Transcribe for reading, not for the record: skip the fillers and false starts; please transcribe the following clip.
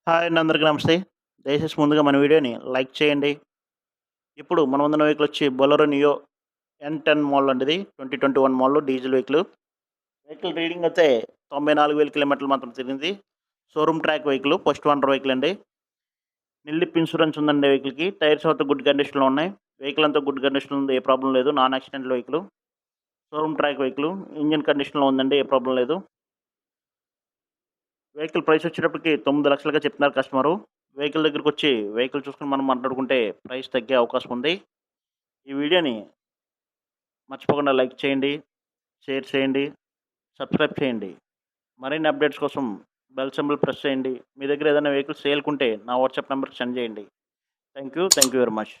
Hi అండి, అందరికీ నమస్తే. దయచేసి ముందుగా మన వీడియోని లైక్ చేయండి. ఇప్పుడు మన ముందున్న వెహికల్ వచ్చి బొలెరో నియో N10 మోడల్ అండి. ఇది 2021 model diesel vehicle. Vehicle reading అయితే 94,000 కిలోమీటర్లు మాత్రం తిరిగింది. Showroom track vehicle, first owner vehicle అండి. నిల్లిప్ ఇన్సూరెన్స్ ఉందండి వెహికల్కి. టైర్స్ అయితే గుడ్ కండిషన్లో ఉన్నాయి. వెహికల్ అంతా గుడ్ కండిషన్లో ఉంది, ఏ ప్రాబ్లం లేదు. Non accident vehicle, showroom track vehicle, engine కండిషన్లో ఉందండి, ఏ ప్రాబ్లం లేదు. వెహికల్ ప్రైస్ వచ్చేటప్పటికి 9 లక్షలుగా చెప్తున్నారు కస్టమరు. వెహికల్ దగ్గరికి వచ్చి వెహికల్ చూసుకుని మనం మాట్లాడుకుంటే ప్రైస్ తగ్గే అవకాశం ఉంది. ఈ వీడియోని మర్చిపోకుండా లైక్ చేయండి, షేర్ చేయండి, సబ్స్క్రైబ్ చేయండి. మరిన్ని అప్డేట్స్ కోసం బెల్ సింబల్ ప్రెస్ చేయండి. మీ దగ్గర ఏదైనా వెహికల్ సేల్కుంటే నా వాట్సాప్ నెంబర్కి సెండ్ చేయండి. Thank you very much.